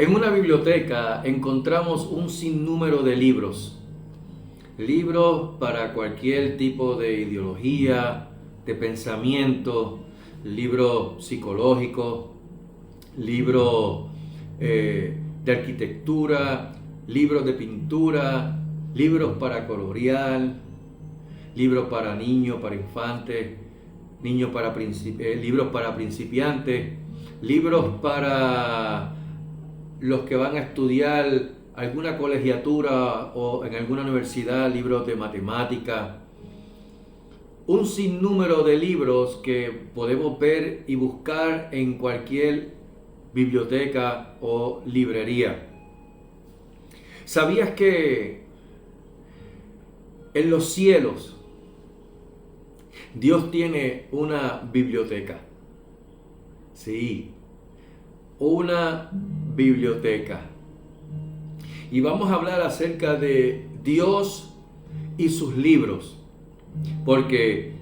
En una biblioteca encontramos un sinnúmero de libros. Libros para cualquier tipo de ideología, de pensamiento, libros psicológicos, libros de arquitectura, libros de pintura, libros para colorear, libros para niños, para infantes, libros para principiantes, libros para los que van a estudiar alguna colegiatura o en alguna universidad, libros de matemática, un sinnúmero de libros que podemos ver y buscar en cualquier biblioteca o librería. ¿Sabías que en los cielos Dios tiene una biblioteca? Sí, una biblioteca. Y vamos a hablar acerca de Dios y sus libros. Porque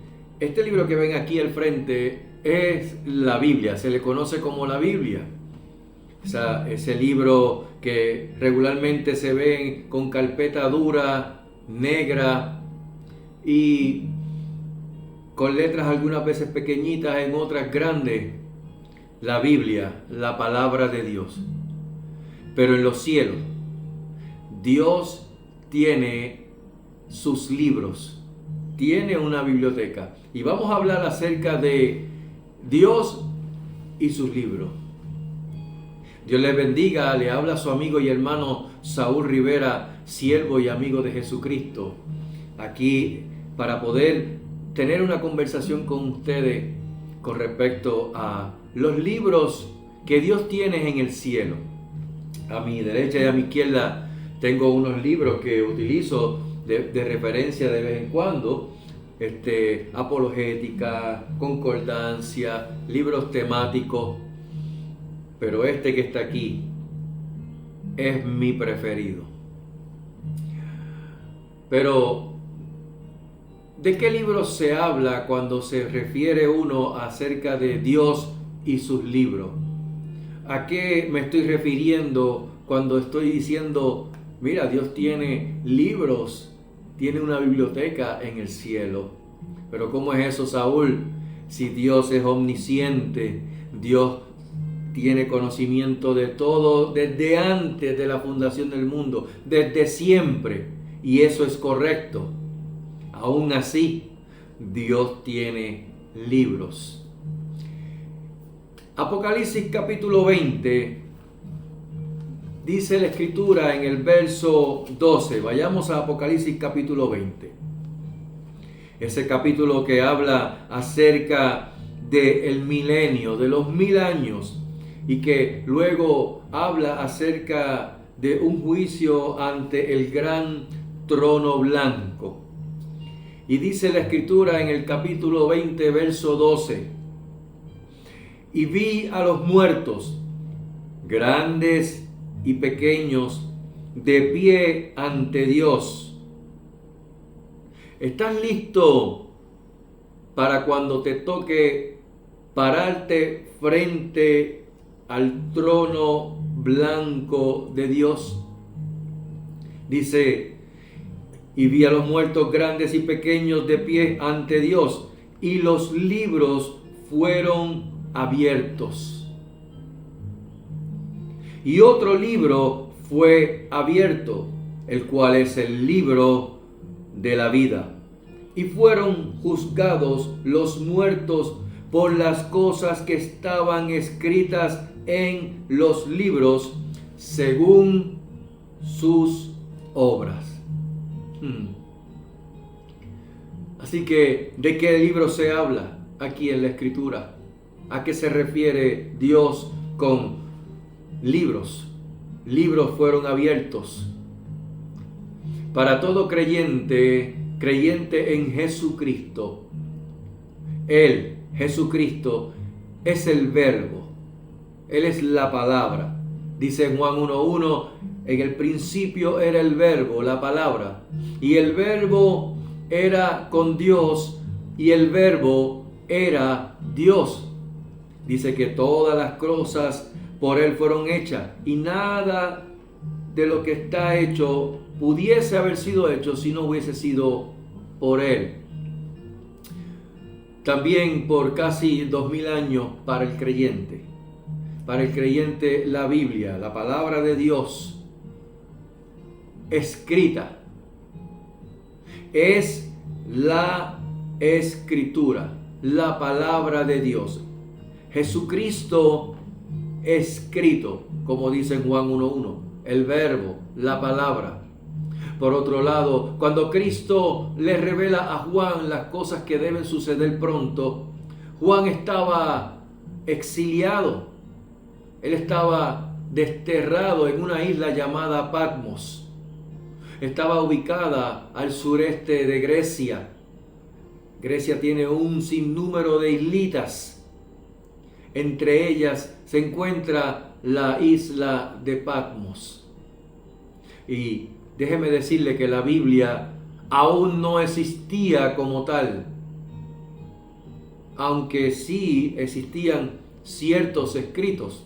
este libro que ven aquí al frente es la Biblia, se le conoce como la Biblia. Ese libro que regularmente se ve con carpeta dura, negra y con letras algunas veces pequeñitas, en otras grandes. La Biblia, la palabra de Dios. Pero en los cielos, Dios tiene sus libros, tiene una biblioteca. Y vamos a hablar acerca de Dios y sus libros. Dios les bendiga, le habla su amigo y hermano Saúl Rivera, siervo y amigo de Jesucristo, aquí para poder tener una conversación con ustedes con respecto a los libros que Dios tiene en el cielo. A mi derecha y a mi izquierda tengo unos libros que utilizo de referencia de vez en cuando, apologética, concordancia, libros temáticos, pero este que está aquí es mi preferido. Pero, ¿de qué libro se habla cuando se refiere uno acerca de Dios y sus libros? ¿A qué me estoy refiriendo cuando estoy diciendo, mira, Dios tiene libros, tiene una biblioteca en el cielo? Pero ¿cómo es eso, Saúl? Si Dios es omnisciente, Dios tiene conocimiento de todo desde antes de la fundación del mundo, desde siempre, y eso es correcto. Aún así, Dios tiene libros. Apocalipsis capítulo 20, dice la escritura en el verso 12. Vayamos a Apocalipsis capítulo 20. Ese capítulo que habla acerca del milenio, de los 1000 años, y que luego habla acerca de un juicio ante el gran trono blanco. Y dice la escritura en el capítulo 20, verso 12. Y vi a los muertos, grandes y pequeños, de pie ante Dios. ¿Estás listo para cuando te toque pararte frente al trono blanco de Dios? Dice, y vi a los muertos grandes y pequeños de pie ante Dios, y los libros fueron abiertos. Y otro libro fue abierto, el cual es el libro de la vida. Y fueron juzgados los muertos por las cosas que estaban escritas en los libros según sus obras. Así que, ¿de qué libro se habla aquí en la escritura? ¿A qué se refiere Dios con libros? Libros fueron abiertos. Para todo creyente en Jesucristo, Él, Jesucristo, es el verbo. Él es la palabra. Dice en Juan 1:1, en el principio era el verbo, la palabra. Y el verbo era con Dios y el verbo era Dios. Dice que todas las cosas por Él fueron hechas, y nada de lo que está hecho pudiese haber sido hecho si no hubiese sido por Él. También por casi 2000 años para el creyente. Para el creyente, la Biblia, la palabra de Dios, escrita, es la escritura, la palabra de Dios. Jesucristo escrito, como dice en Juan 1:1, el verbo, la palabra. Por otro lado, cuando Cristo le revela a Juan las cosas que deben suceder pronto, Juan estaba exiliado. Él estaba desterrado en una isla llamada Patmos. Estaba ubicada al sureste de Grecia. Grecia tiene un sinnúmero de islitas. Entre ellas se encuentra la isla de Patmos. Y déjeme decirle que la Biblia aún no existía como tal, aunque sí existían ciertos escritos,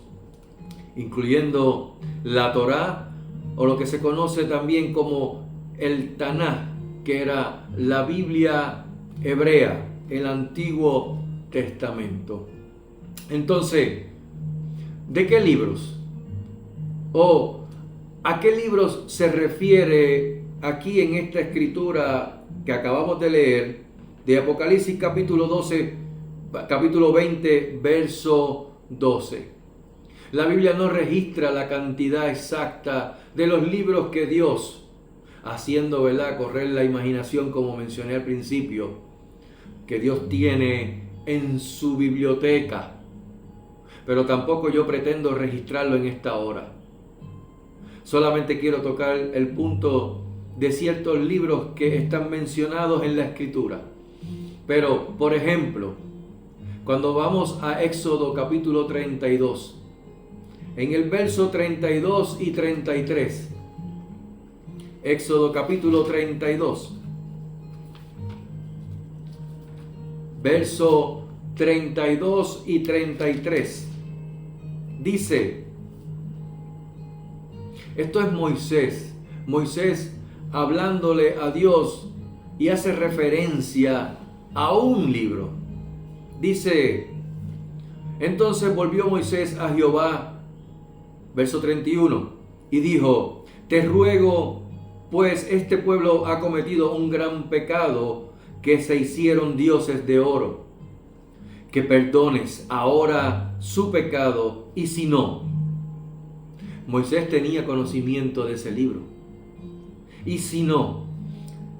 incluyendo la Torá, o lo que se conoce también como el Tanaj, que era la Biblia hebrea, el Antiguo Testamento. Entonces, ¿de qué libros? ¿O a qué libros se refiere aquí en esta escritura que acabamos de leer de Apocalipsis capítulo 20, verso 12? La Biblia no registra la cantidad exacta de los libros que Dios, haciendo, ¿verdad?, correr la imaginación, como mencioné al principio, que Dios tiene en su biblioteca. Pero tampoco yo pretendo registrarlo en esta hora. Solamente quiero tocar el punto de ciertos libros que están mencionados en la Escritura. Pero, por ejemplo, cuando vamos a Éxodo capítulo 32, en el verso 32 y 33, Éxodo capítulo 32, verso 32 y 33, dice, esto es Moisés hablándole a Dios y hace referencia a un libro. Dice, entonces volvió Moisés a Jehová, verso 31, y dijo, te ruego, pues este pueblo ha cometido un gran pecado, que se hicieron dioses de oro, que perdones ahora su pecado, y si no. Moisés tenía conocimiento de ese libro. Y si no,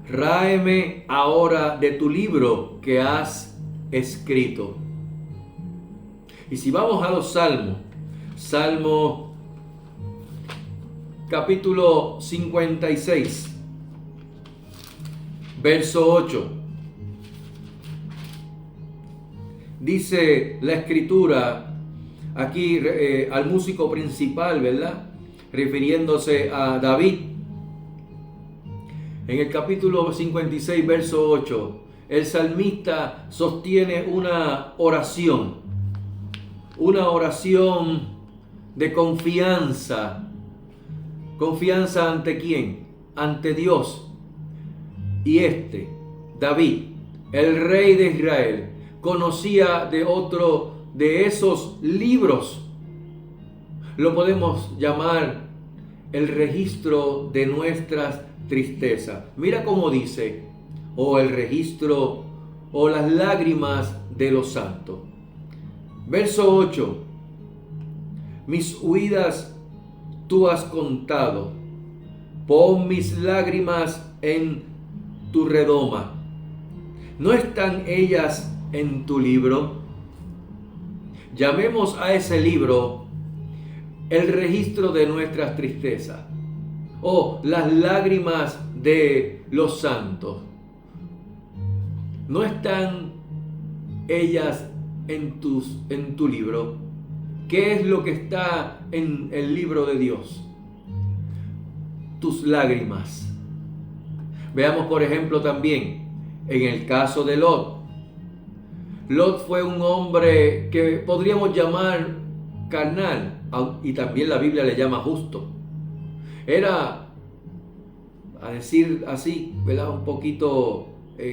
ráeme ahora de tu libro que has escrito. Y si vamos a los salmos, Salmo capítulo 56, verso 8. Dice la escritura aquí al músico principal, ¿verdad?, refiriéndose a David. En el capítulo 56, verso 8, el salmista sostiene una oración de confianza. ¿Confianza ante quién? Ante Dios. Y David, el rey de Israel, conocía de otro de esos libros. Lo podemos llamar el registro de nuestras tristezas. Mira cómo dice, o el registro, o las lágrimas de los santos. Verso 8, mis huidas tú has contado, pon mis lágrimas en tu redoma. ¿No están ellas en tu libro? Llamemos a ese libro el registro de nuestras tristezas, o las lágrimas de los santos. ¿No están ellas en tu libro? ¿Qué es lo que está en el libro de Dios? Tus lágrimas. Veamos, por ejemplo, también en el caso de Lot. Lot fue un hombre que podríamos llamar carnal, y también la Biblia le llama justo. Era, a decir así, ¿verdad?, un poquito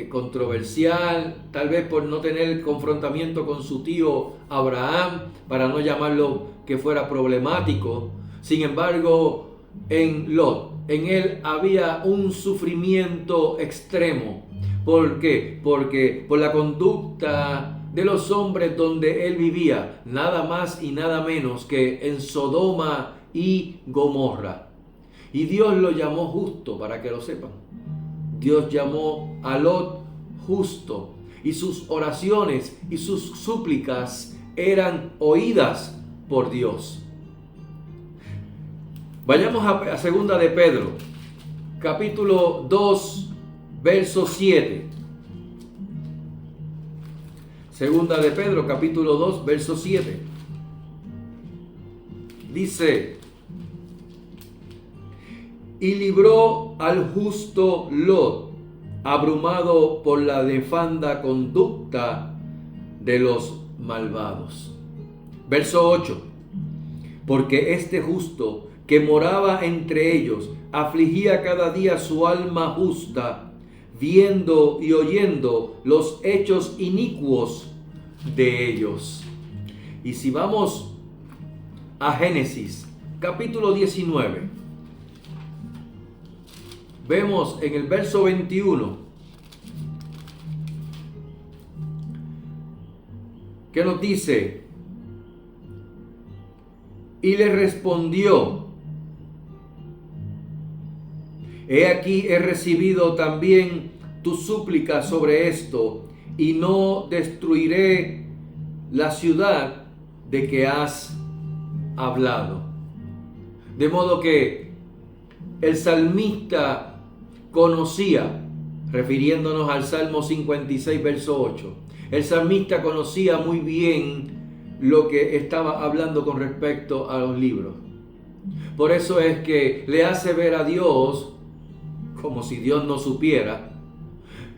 controversial, tal vez por no tener confrontamiento con su tío Abraham, para no llamarlo que fuera problemático. Sin embargo, en Lot, en él había un sufrimiento extremo. ¿Por qué? Porque por la conducta de los hombres donde él vivía, nada más y nada menos que en Sodoma y Gomorra. Y Dios lo llamó justo, para que lo sepan. Dios llamó a Lot justo, y sus oraciones y sus súplicas eran oídas por Dios. Vayamos a segunda de Pedro, capítulo 2, verso 7. Segunda de Pedro, capítulo 2, verso 7. Dice: y libró al justo Lot, abrumado por la nefanda conducta de los malvados. Verso 8. Porque este justo que moraba entre ellos afligía cada día su alma justa, viendo y oyendo los hechos inicuos de ellos. Y si vamos a Génesis, capítulo 19, vemos en el verso 21 que nos dice: y le respondió: he aquí he recibido también tu súplica sobre esto, y no destruiré la ciudad de que has hablado. De modo que el salmista conocía, refiriéndonos al Salmo 56, verso 8, el salmista conocía muy bien lo que estaba hablando con respecto a los libros. Por eso es que le hace ver a Dios, como si Dios no supiera,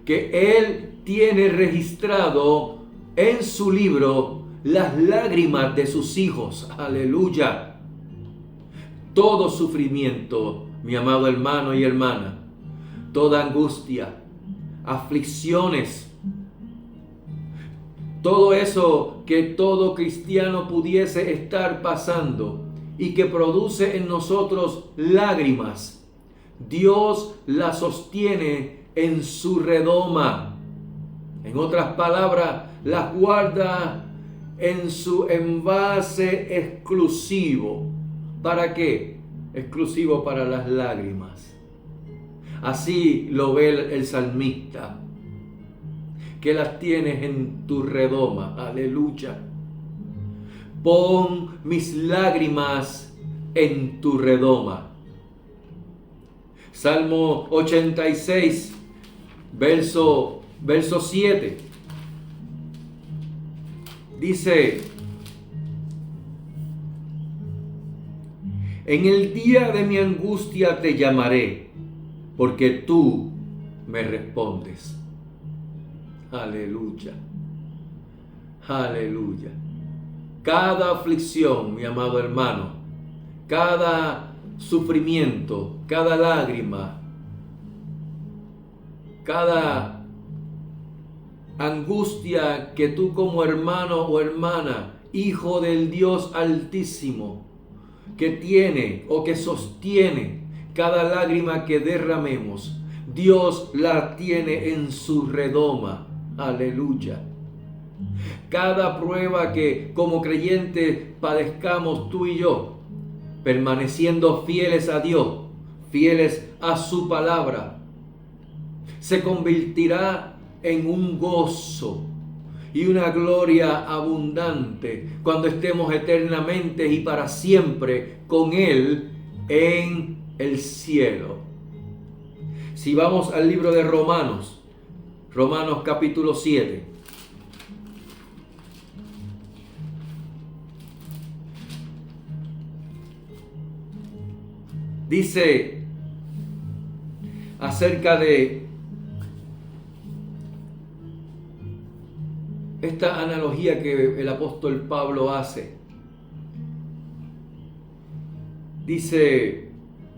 que Él tiene registrado en su libro las lágrimas de sus hijos. Aleluya. Todo sufrimiento, mi amado hermano y hermana, toda angustia, aflicciones, todo eso que todo cristiano pudiese estar pasando y que produce en nosotros lágrimas, Dios la sostiene en su redoma. En otras palabras, las guarda en su envase exclusivo. ¿Para qué? Exclusivo para las lágrimas. Así lo ve el salmista, que las tienes en tu redoma. Aleluya. Pon mis lágrimas en tu redoma. Salmo 86, verso 7. Dice: en el día de mi angustia te llamaré, porque tú me respondes. Aleluya. Aleluya. Cada aflicción, mi amado hermano, cada sufrimiento, cada lágrima, cada angustia que tú como hermano o hermana, hijo del Dios Altísimo, que tiene o que sostiene cada lágrima que derramemos, Dios la tiene en su redoma. Aleluya. Cada prueba que como creyentes padezcamos tú y yo, permaneciendo fieles a Dios, fieles a su palabra, se convertirá en un gozo y una gloria abundante cuando estemos eternamente y para siempre con Él en el cielo. Si vamos al libro de Romanos capítulo 7. Dice acerca de esta analogía que el apóstol Pablo hace. Dice,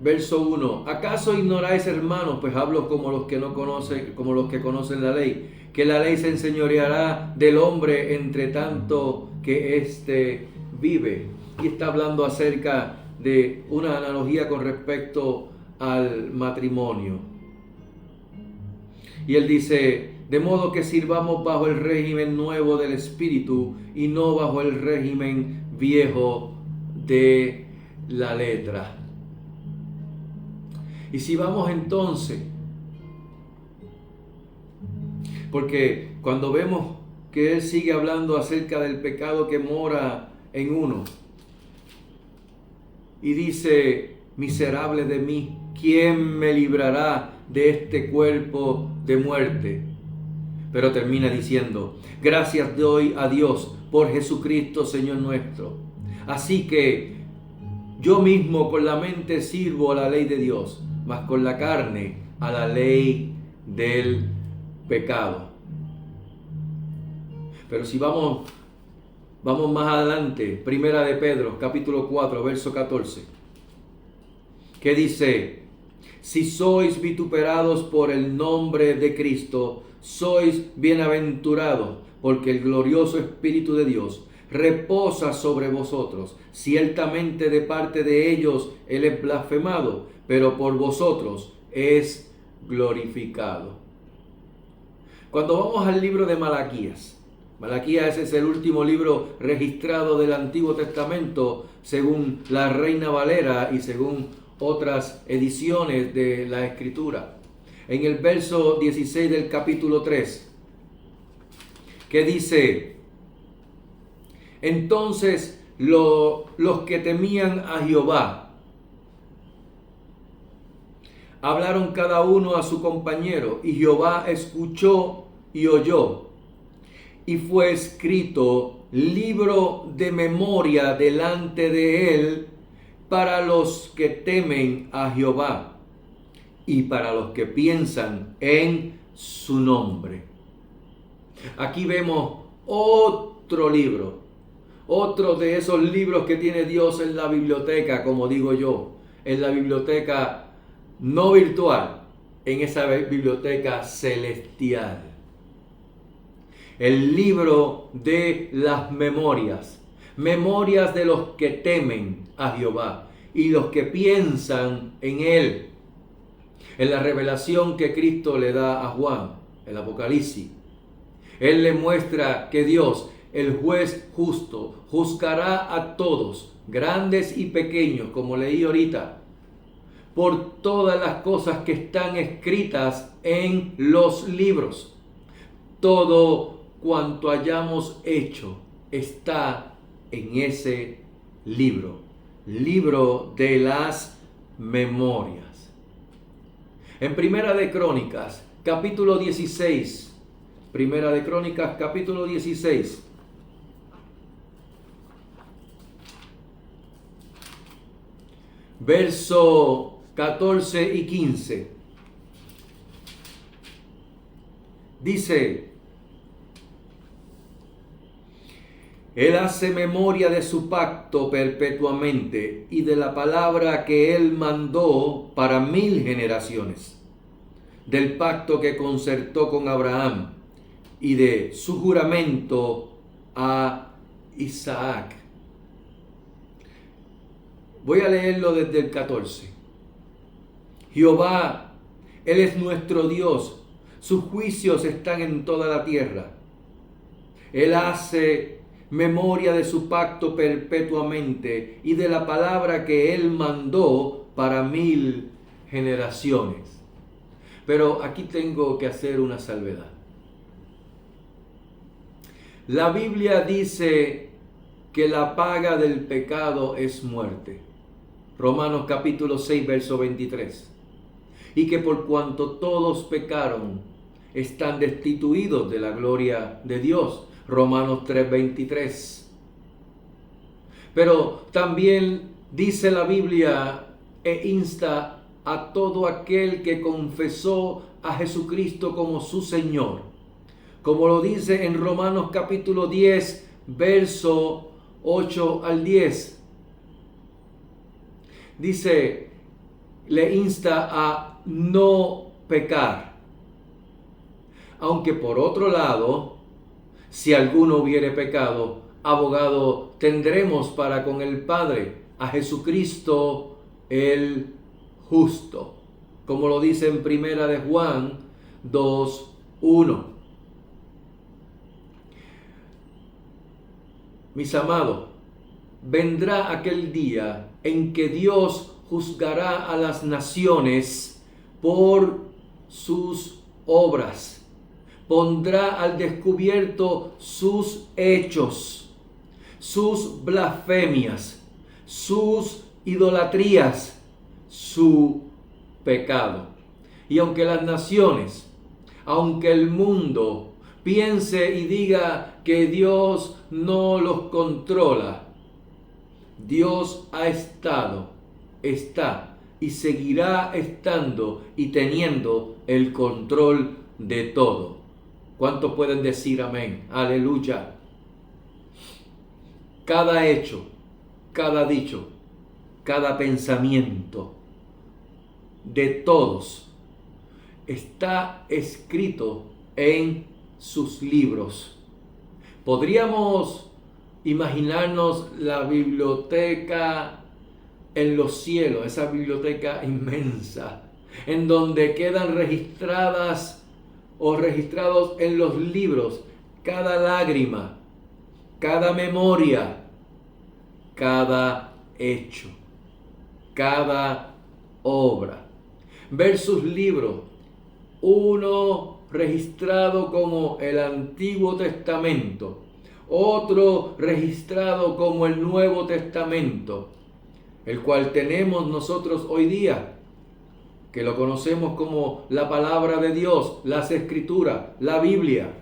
verso 1, ¿acaso ignoráis, hermanos? Pues hablo como los que no conocen, como los que conocen la ley, que la ley se enseñoreará del hombre entre tanto que éste vive. Y está hablando acerca de una analogía con respecto al matrimonio. Y él dice, de modo que sirvamos bajo el régimen nuevo del Espíritu y no bajo el régimen viejo de la letra. Y si vamos entonces, porque cuando vemos que él sigue hablando acerca del pecado que mora en uno, y dice, miserable de mí, ¿quién me librará de este cuerpo de muerte? Pero termina diciendo, gracias doy a Dios por Jesucristo Señor nuestro. Así que yo mismo con la mente sirvo a la ley de Dios, mas con la carne a la ley del pecado. Pero si vamos más adelante, Primera de Pedro, capítulo 4, verso 14, que dice, si sois vituperados por el nombre de Cristo, sois bienaventurados, porque el glorioso Espíritu de Dios reposa sobre vosotros. Ciertamente de parte de ellos Él es blasfemado, pero por vosotros es glorificado. Cuando vamos al libro de Malaquías, Malaquías es el último libro registrado del Antiguo Testamento según la Reina Valera y según otras ediciones de la Escritura. En el verso 16 del capítulo 3, que dice, entonces los que temían a Jehová hablaron cada uno a su compañero, y Jehová escuchó y oyó, y fue escrito libro de memoria delante de él para los que temen a Jehová y para los que piensan en su nombre. Aquí vemos otro libro, otro de esos libros que tiene Dios en la biblioteca, como digo yo, en la biblioteca no virtual, en esa biblioteca celestial. El libro de las memorias, memorias de los que temen a Jehová y los que piensan en Él. En la revelación que Cristo le da a Juan, el Apocalipsis, Él le muestra que Dios, el juez justo, juzgará a todos, grandes y pequeños, como leí ahorita, por todas las cosas que están escritas en los libros. Todo cuanto hayamos hecho está en ese libro, libro de las memorias. En Primera de Crónicas, capítulo 16, Primera de Crónicas, capítulo 16, verso 14 y 15, dice, Él hace memoria de su pacto perpetuamente y de la palabra que Él mandó para 1000 generaciones, del pacto que concertó con Abraham y de su juramento a Isaac. Voy a leerlo desde el 14. Jehová, Él es nuestro Dios, sus juicios están en toda la tierra. Él hace memoria de su pacto perpetuamente y de la palabra que Él mandó para 1000 generaciones. Pero aquí tengo que hacer una salvedad. La Biblia dice que la paga del pecado es muerte. Romanos capítulo 6, verso 23. Y que por cuanto todos pecaron, están destituidos de la gloria de Dios. Romanos 3, 23. Pero también dice la Biblia e insta a todo aquel que confesó a Jesucristo como su Señor. Como lo dice en Romanos capítulo 10, verso 8 al 10. dice, le insta a no pecar. Aunque por otro lado, si alguno hubiere pecado, abogado tendremos para con el Padre, a Jesucristo el justo. Como lo dice en Primera de Juan 2:1. Mis amados, vendrá aquel día en que Dios juzgará a las naciones por sus obras. Pondrá al descubierto sus hechos, sus blasfemias, sus idolatrías, su pecado. Y aunque las naciones, aunque el mundo piense y diga que Dios no los controla, Dios ha estado, está y seguirá estando y teniendo el control de todo. ¿Cuántos pueden decir amén? Aleluya. Cada hecho, cada dicho, cada pensamiento de todos está escrito en sus libros. Podríamos imaginarnos la biblioteca en los cielos, esa biblioteca inmensa, en donde quedan registradas o registrados en los libros cada lágrima, cada memoria, cada hecho, cada obra. Ver sus libros, uno registrado como el Antiguo Testamento, otro registrado como el Nuevo Testamento, el cual tenemos nosotros hoy día, que lo conocemos como la palabra de Dios, las Escrituras, la Biblia.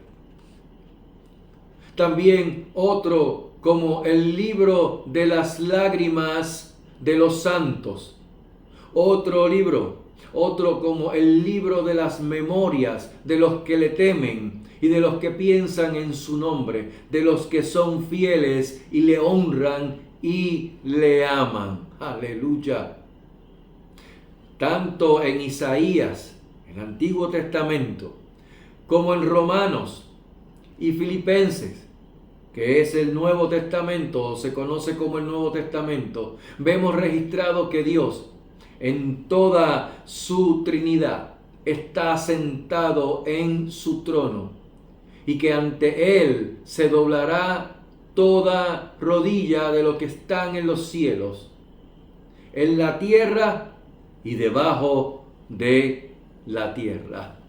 También otro como el libro de las lágrimas de los santos. Otro libro, otro como el libro de las memorias de los que le temen y de los que piensan en su nombre, de los que son fieles y le honran y le aman. Aleluya. Tanto en Isaías, el Antiguo Testamento, como en Romanos y Filipenses, que es el Nuevo Testamento, o se conoce como el Nuevo Testamento, vemos registrado que Dios, en toda su Trinidad, está sentado en su trono y que ante Él se doblará toda rodilla de los que están en los cielos, en la tierra y debajo de la tierra.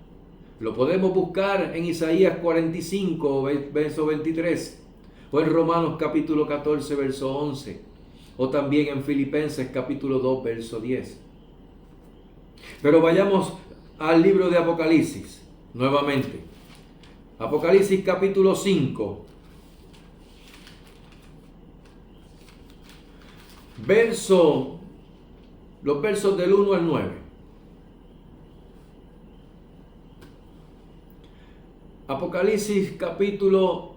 Lo podemos buscar en Isaías 45, verso 23, o en Romanos capítulo 14, verso 11, o también en Filipenses capítulo 2, verso 10. Pero vayamos al libro de Apocalipsis, nuevamente. Apocalipsis capítulo 5, los versos del 1 al 9. Apocalipsis capítulo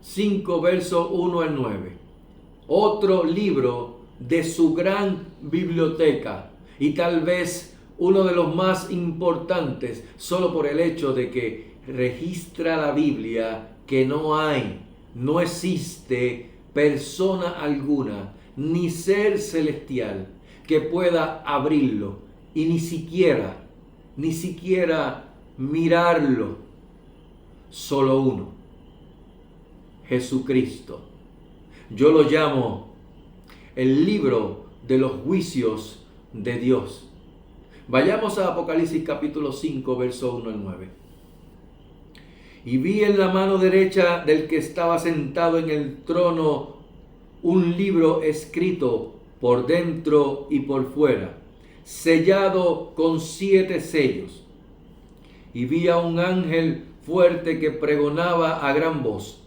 5, verso 1 al 9. Otro libro de su gran biblioteca y tal vez uno de los más importantes, solo por el hecho de que registra la Biblia que no existe persona alguna, ni ser celestial que pueda abrirlo y ni siquiera mirarlo. Solo uno, Jesucristo. Yo lo llamo el libro de los juicios de Dios. Vayamos a Apocalipsis capítulo 5, verso 1 al 9. Y vi en la mano derecha del que estaba sentado en el trono un libro escrito por dentro y por fuera, sellado con 7 sellos. Y vi a un ángel fuerte que pregonaba a gran voz: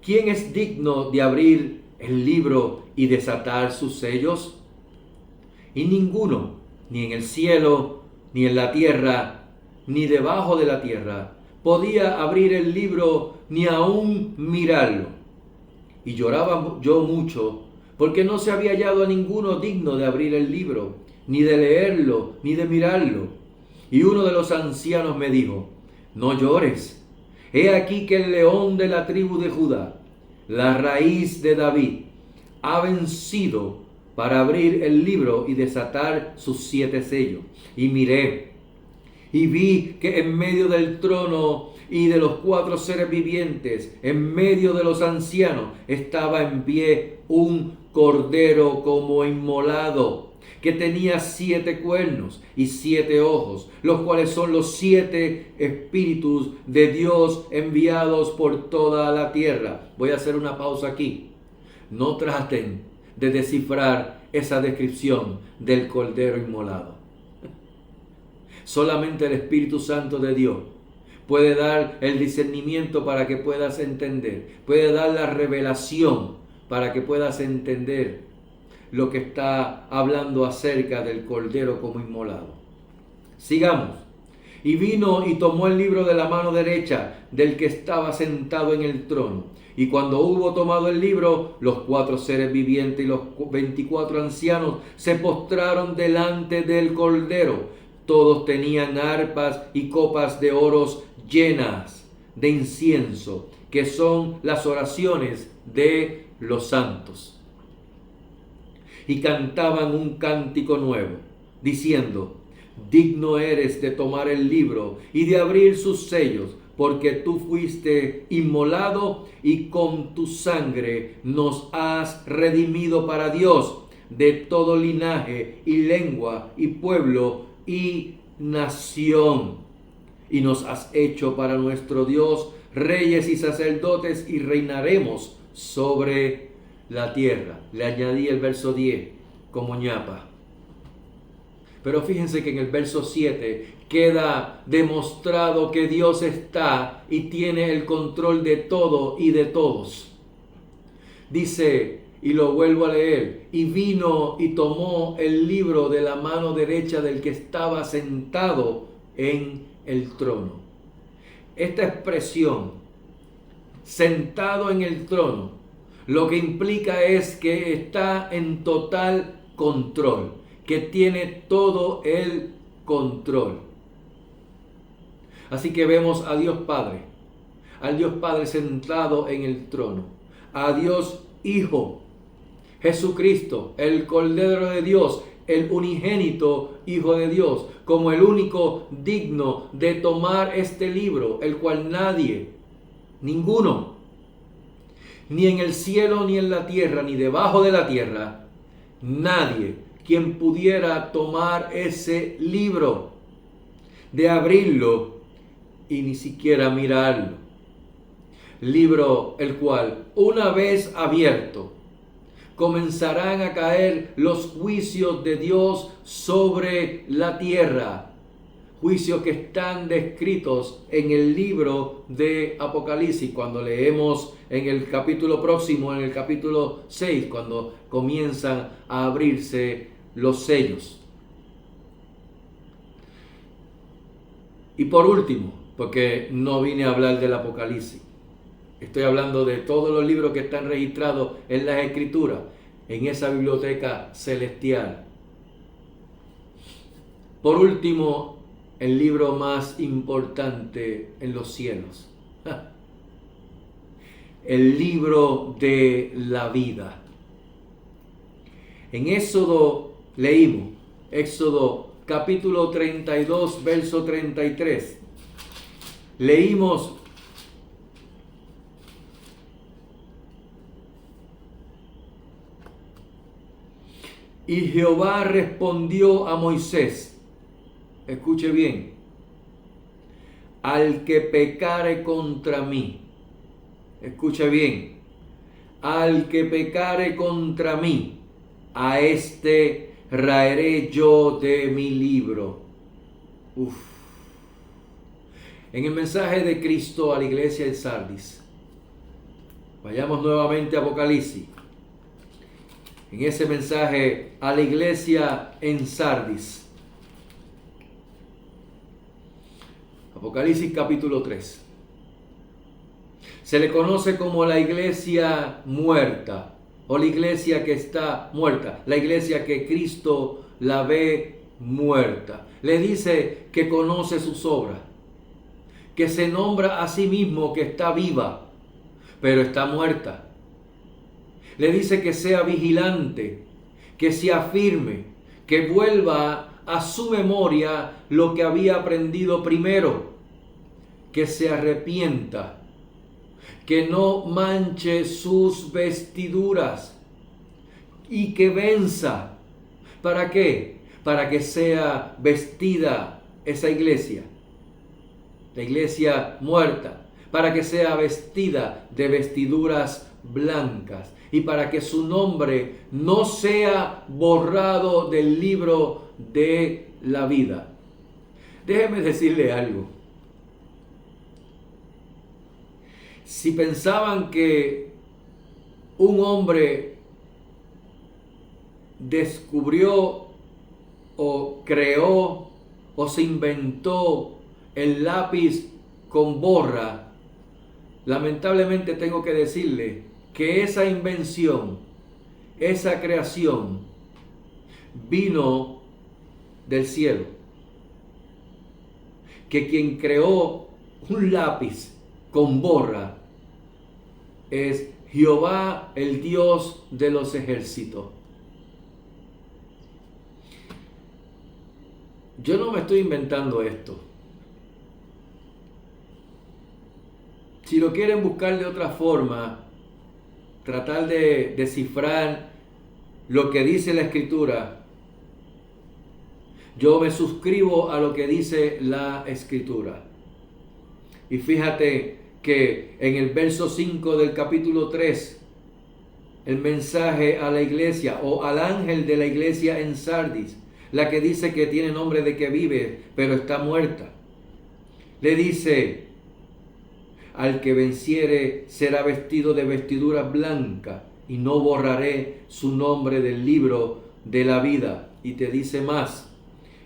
¿quién es digno de abrir el libro y desatar sus sellos? Y ninguno, ni en el cielo, ni en la tierra, ni debajo de la tierra, podía abrir el libro ni aún mirarlo. Y lloraba yo mucho, porque no se había hallado a ninguno digno de abrir el libro, ni de leerlo, ni de mirarlo. Y uno de los ancianos me dijo: no llores, he aquí que el león de la tribu de Judá, la raíz de David, ha vencido para abrir el libro y desatar sus 7 sellos. Y miré, y vi que en medio del trono y de los 4 seres vivientes, en medio de los ancianos, estaba en pie un cordero como inmolado, que tenía 7 cuernos y 7 ojos, los cuales son los 7 espíritus de Dios enviados por toda la tierra. Voy a hacer una pausa aquí. No traten de descifrar esa descripción del cordero inmolado. Solamente el Espíritu Santo de Dios puede dar el discernimiento para que puedas entender, puede dar la revelación para que puedas entender lo que está hablando acerca del cordero como inmolado. Sigamos. Y vino y tomó el libro de la mano derecha del que estaba sentado en el trono. Y cuando hubo tomado el libro, los 4 seres vivientes y los 24 ancianos se postraron delante del cordero. Todos tenían arpas y copas de oros llenas de incienso, que son las oraciones de los santos. Y cantaban un cántico nuevo, diciendo: digno eres de tomar el libro y de abrir sus sellos, porque tú fuiste inmolado y con tu sangre nos has redimido para Dios de todo linaje y lengua y pueblo y nación. Y nos has hecho para nuestro Dios reyes y sacerdotes, y reinaremos sobre la tierra. Le añadí el verso 10 como ñapa. Pero fíjense que en el verso 7 queda demostrado que Dios está y tiene el control de todo y de todos. Dice, y lo vuelvo a leer: y vino y tomó el libro de la mano derecha del que estaba sentado en el trono. Esta expresión, sentado en el trono, lo que implica es que está en total control, que tiene todo el control. Así que vemos a Dios Padre, al Dios Padre sentado en el trono, a Dios Hijo, Jesucristo, el Cordero de Dios, el unigénito Hijo de Dios, como el único digno de tomar este libro, el cual nadie, ninguno, ni en el cielo, ni en la tierra, ni debajo de la tierra, nadie quien pudiera tomar ese libro, de abrirlo y ni siquiera mirarlo. Libro el cual, una vez abierto, comenzarán a caer los juicios de Dios sobre la tierra. Juicios que están descritos en el libro de Apocalipsis, cuando leemos en el capítulo próximo, en el capítulo 6, cuando comienzan a abrirse los sellos. Y por último, porque no vine a hablar del Apocalipsis, estoy hablando de todos los libros que están registrados en las Escrituras, en esa biblioteca celestial. Por último, el libro más importante en los cielos. El libro de la vida. En Éxodo leímos, Éxodo capítulo 32, verso 33. Leímos: y Jehová respondió a Moisés, escuche bien, al que pecare contra mí, escuche bien, al que pecare contra mí, a este raeré yo de mi libro. En el mensaje de Cristo a la iglesia de Sardis, vayamos nuevamente a Apocalipsis. En ese mensaje a la iglesia en Sardis, Apocalipsis capítulo 3, se le conoce como la iglesia muerta o la iglesia que está muerta, la iglesia que Cristo la ve muerta. Le dice que conoce sus obras, que se nombra a sí mismo que está viva, pero está muerta. Le dice que sea vigilante, que se afirme, que vuelva a su memoria lo que había aprendido primero, que se arrepienta, que no manche sus vestiduras y que venza. ¿Para qué? Para que sea vestida esa iglesia, la iglesia muerta, para que sea vestida de vestiduras blancas y para que su nombre no sea borrado del libro de la vida. Déjeme decirle algo. Si pensaban que un hombre descubrió o creó o se inventó el lápiz con borra, lamentablemente tengo que decirle que esa invención, esa creación, vino del cielo. Que quien creó un lápiz con borra es Jehová, el Dios de los ejércitos. Yo no me estoy inventando esto. Si lo quieren buscar de otra forma, tratar de descifrar lo que dice la Escritura, yo me suscribo a lo que dice la Escritura. Y fíjate que en el verso 5 del capítulo 3, el mensaje a la iglesia o al ángel de la iglesia en Sardis, la que dice que tiene nombre de que vive, pero está muerta, le dice: al que venciere será vestido de vestidura blanca y no borraré su nombre del libro de la vida. Y te dice más: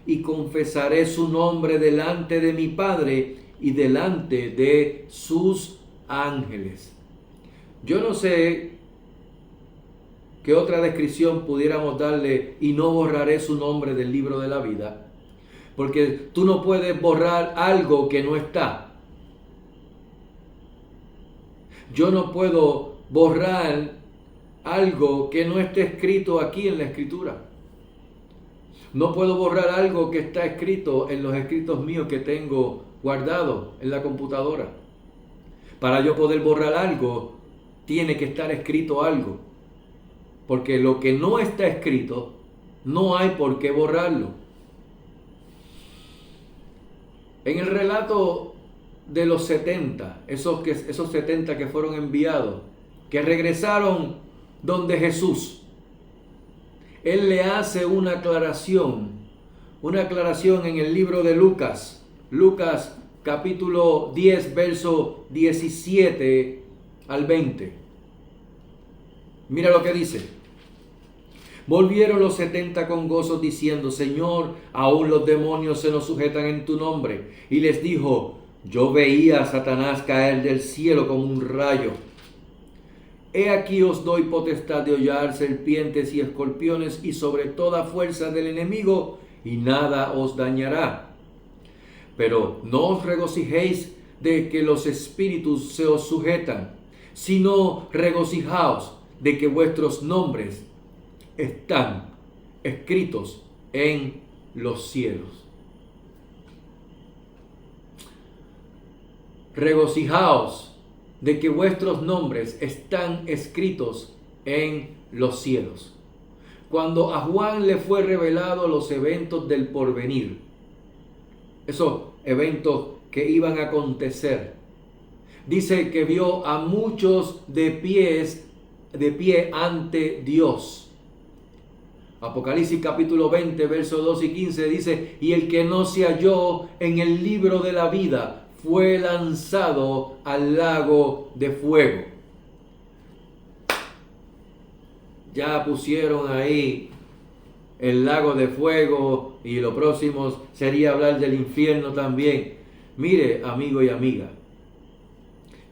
y confesaré su nombre delante de mi Padre y delante de sus ángeles. Yo no sé qué otra descripción pudiéramos darle: y no borraré su nombre del libro de la vida, porque tú no puedes borrar algo que no está. Yo no puedo borrar algo que no esté escrito aquí en la Escritura. No puedo borrar algo que está escrito en los escritos míos que tengo guardados en la computadora. Para yo poder borrar algo, tiene que estar escrito algo. Porque lo que no está escrito, no hay por qué borrarlo. En el relato de los 70, esos 70 que fueron enviados, que regresaron donde Jesús, Él le hace una aclaración en el libro de Lucas, capítulo 10, verso 17 al 20. Mira lo que dice: volvieron los 70 con gozo diciendo: Señor, aún los demonios se nos sujetan en tu nombre. Y les dijo: yo veía a Satanás caer del cielo como un rayo. He aquí os doy potestad de hollar serpientes y escorpiones y sobre toda fuerza del enemigo, y nada os dañará. Pero no os regocijéis de que los espíritus se os sujetan, sino regocijaos de que vuestros nombres están escritos en los cielos. Regocijaos de que vuestros nombres están escritos en los cielos. Cuando a Juan le fue revelado los eventos del porvenir, esos eventos que iban a acontecer, dice que vio a muchos de pie ante Dios. Apocalipsis capítulo 20, versos 2 y 15 dice: y el que no se halló en el libro de la vida fue lanzado al lago de fuego. Ya pusieron ahí el lago de fuego y lo próximo sería hablar del infierno también. Mire, amigo y amiga,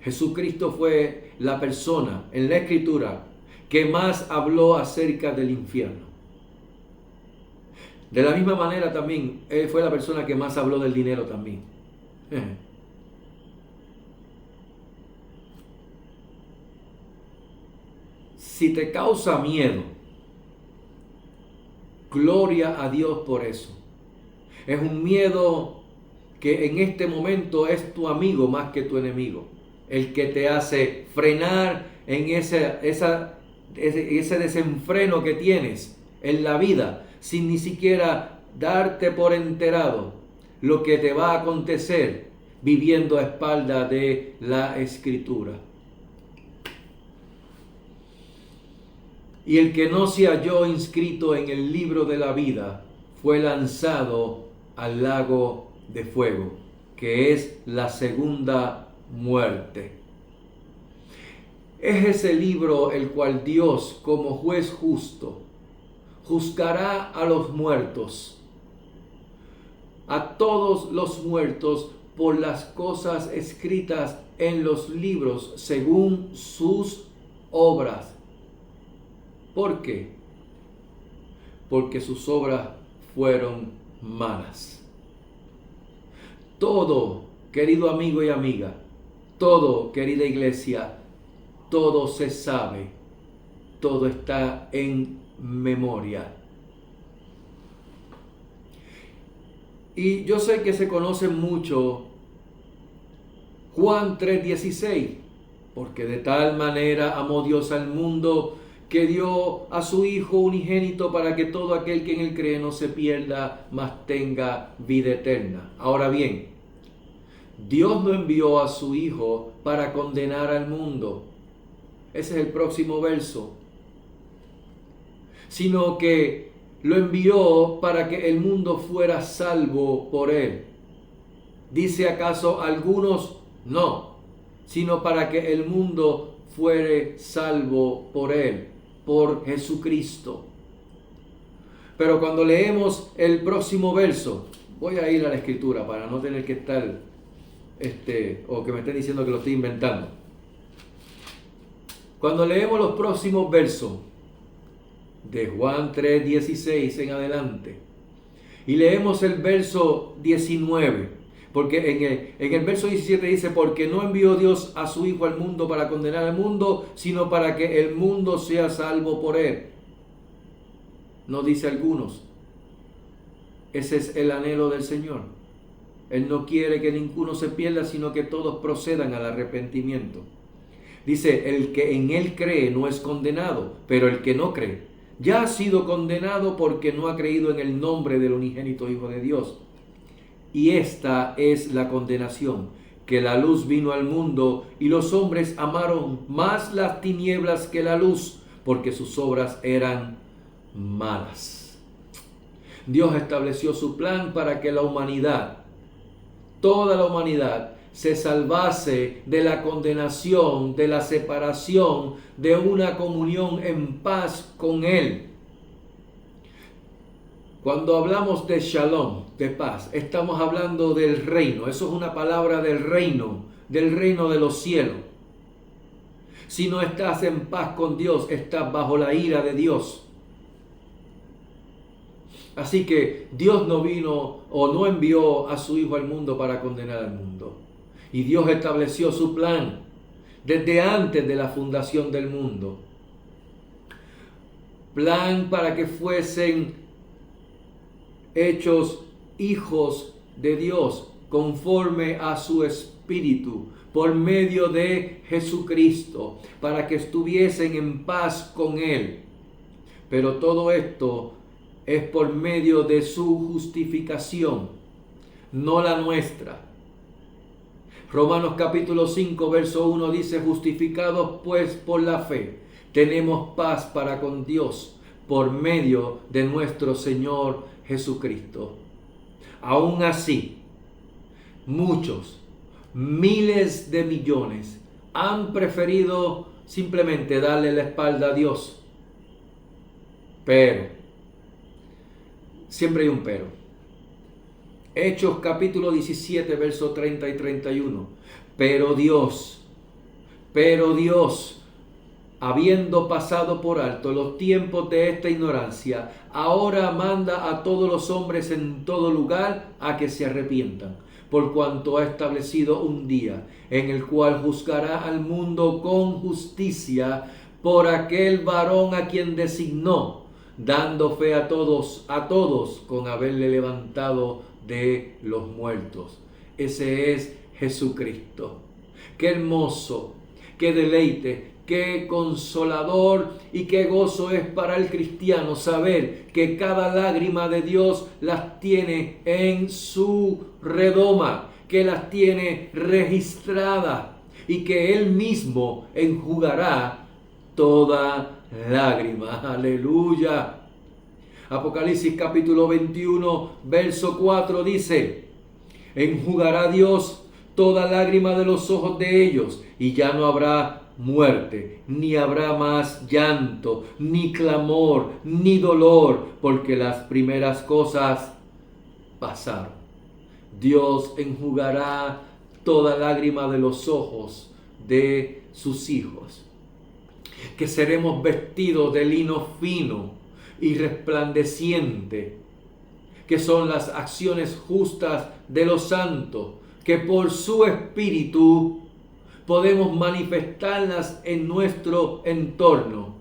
Jesucristo fue la persona en la Escritura que más habló acerca del infierno. De la misma manera también, él fue la persona que más habló del dinero también. Si te causa miedo, gloria a Dios por eso. Es un miedo que en este momento es tu amigo más que tu enemigo. El que te hace frenar en ese desenfreno que tienes en la vida, sin ni siquiera darte por enterado lo que te va a acontecer viviendo a espalda de la Escritura. Y el que no se halló inscrito en el libro de la vida fue lanzado al lago de fuego, que es la segunda muerte. Es ese libro el cual Dios, como juez justo, juzgará a los muertos, a todos los muertos, por las cosas escritas en los libros según sus obras. ¿Por qué? Porque sus obras fueron malas. Todo, querido amigo y amiga, todo, querida iglesia, todo se sabe, todo está en memoria. Y yo sé que se conoce mucho Juan 3:16, porque de tal manera amó Dios al mundo que dio a su Hijo unigénito para que todo aquel que en él cree no se pierda, mas tenga vida eterna. Ahora bien, Dios no envió a su Hijo para condenar al mundo. Ese es el próximo verso. Sino que lo envió para que el mundo fuera salvo por él. ¿Dice acaso algunos? No, sino para que el mundo fuere salvo por él, por Jesucristo. Pero cuando leemos el próximo verso, voy a ir a la Escritura para no tener que estar, o que me estén diciendo que lo estoy inventando. Cuando leemos los próximos versos de Juan 3:16 en adelante, y leemos el verso 19, porque en el verso 17 dice, porque no envió Dios a su Hijo al mundo para condenar al mundo, sino para que el mundo sea salvo por él. No dice algunos. Ese es el anhelo del Señor. Él no quiere que ninguno se pierda, sino que todos procedan al arrepentimiento. Dice, el que en él cree no es condenado, pero el que no cree ya ha sido condenado porque no ha creído en el nombre del unigénito Hijo de Dios. Y esta es la condenación, que la luz vino al mundo y los hombres amaron más las tinieblas que la luz, porque sus obras eran malas. Dios estableció su plan para que la humanidad, toda la humanidad, se salvase de la condenación, de la separación, de una comunión en paz con Él. Cuando hablamos de shalom, de paz, estamos hablando del reino. Eso es una palabra del reino de los cielos. Si no estás en paz con Dios, estás bajo la ira de Dios. Así que Dios no vino o no envió a su Hijo al mundo para condenar al mundo. Y Dios estableció su plan desde antes de la fundación del mundo. Plan para que fuesen hechos hijos de Dios conforme a su espíritu por medio de Jesucristo, para que estuviesen en paz con Él. Pero todo esto es por medio de su justificación, no la nuestra. Romanos capítulo 5, verso 1 dice, justificados pues por la fe, tenemos paz para con Dios por medio de nuestro Señor Jesucristo. Aún así, muchos, miles de millones, han preferido simplemente darle la espalda a Dios. Pero, siempre hay un pero. Hechos capítulo 17, verso 30 y 31. Pero Dios habiendo pasado por alto los tiempos de esta ignorancia, ahora manda a todos los hombres en todo lugar a que se arrepientan, por cuanto ha establecido un día en el cual juzgará al mundo con justicia por aquel varón a quien designó, dando fe a todos con haberle levantado de los muertos. Ese es Jesucristo. Qué hermoso, qué deleite, qué consolador y qué gozo es para el cristiano saber que cada lágrima de Dios las tiene en su redoma, que las tiene registradas y que Él mismo enjugará toda lágrima. Aleluya. Apocalipsis capítulo 21, verso 4 dice: enjugará Dios toda lágrima de los ojos de ellos, y ya no habrá muerte, ni habrá más llanto, ni clamor, ni dolor, porque las primeras cosas pasaron. Dios enjugará toda lágrima de los ojos de sus hijos, que seremos vestidos de lino fino y resplandeciente, que son las acciones justas de los santos, que por su espíritu podemos manifestarlas en nuestro entorno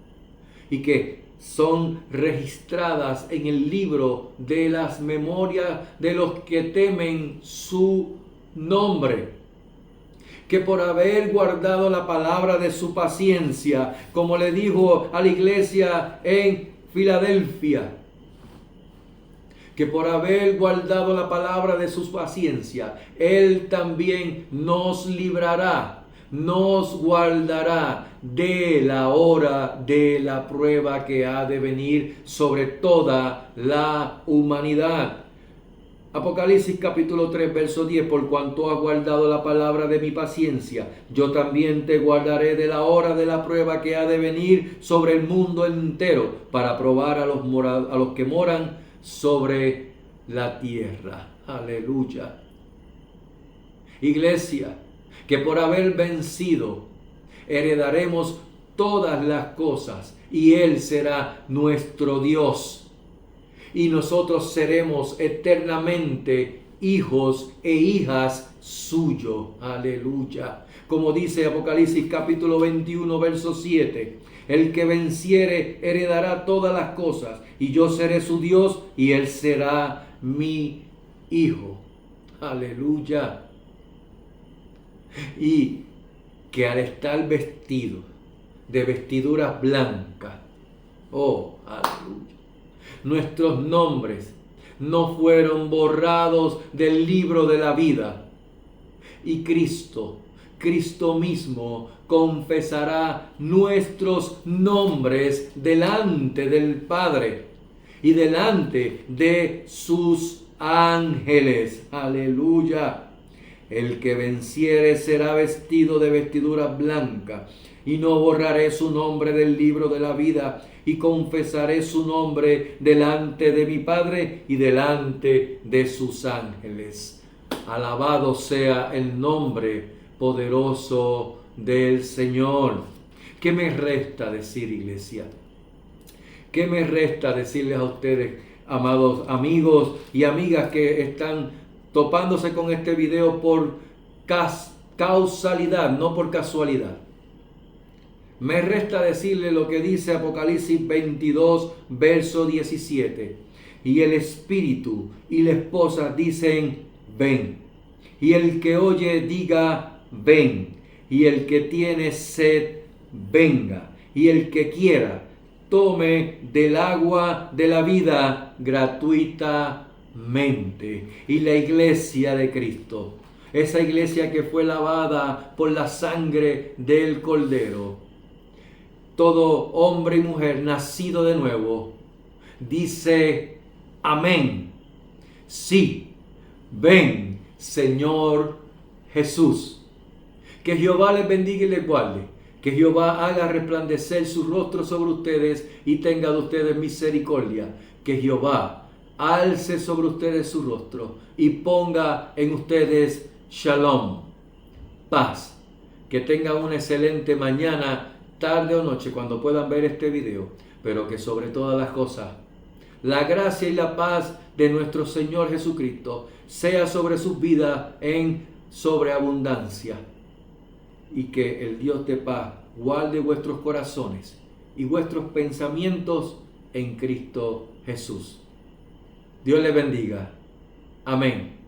y que son registradas en el libro de las memorias de los que temen su nombre, que por haber guardado la palabra de su paciencia, como le dijo a la iglesia en Filadelfia, que por haber guardado la palabra de su paciencia, Él también nos librará, nos guardará de la hora de la prueba que ha de venir sobre toda la humanidad. Apocalipsis capítulo 3, verso 10: por cuanto has guardado la palabra de mi paciencia, yo también te guardaré de la hora de la prueba que ha de venir sobre el mundo entero, para probar a los que moran sobre la tierra. Aleluya. Iglesia, que por haber vencido heredaremos todas las cosas y Él será nuestro Dios y nosotros seremos eternamente hijos e hijas suyos. Aleluya. Como dice Apocalipsis capítulo 21, verso 7: el que venciere heredará todas las cosas, y yo seré su Dios, y él será mi hijo. Aleluya. Y que al estar vestido de vestiduras blancas, oh, aleluya, nuestros nombres no fueron borrados del libro de la vida. Y Cristo mismo confesará nuestros nombres delante del Padre y delante de sus ángeles. Aleluya. El que venciere será vestido de vestiduras blancas, y no borraré su nombre del libro de la vida, y confesaré su nombre delante de mi Padre y delante de sus ángeles. Alabado sea el nombre poderoso del Señor. ¿Qué me resta decir, iglesia? ¿Qué me resta decirles a ustedes, amados amigos y amigas que están topándose con este video por causalidad, no por casualidad? Me resta decirle lo que dice Apocalipsis 22, verso 17. Y el Espíritu y la esposa dicen: ven. Y el que oye diga: ven. Y el que tiene sed, venga. Y el que quiera, tome del agua de la vida gratuitamente. Y la iglesia de Cristo, esa iglesia que fue lavada por la sangre del Cordero, todo hombre y mujer nacido de nuevo, dice: amén. Sí, ven, Señor Jesús. Que Jehová les bendiga y les guarde. Que Jehová haga resplandecer su rostro sobre ustedes y tenga de ustedes misericordia. Que Jehová alce sobre ustedes su rostro y ponga en ustedes shalom, paz. Que tengan una excelente mañana, tarde o noche, cuando puedan ver este video, pero que sobre todas las cosas, la gracia y la paz de nuestro Señor Jesucristo sea sobre sus vidas en sobreabundancia, y que el Dios de paz guarde vuestros corazones y vuestros pensamientos en Cristo Jesús. Dios les bendiga. Amén.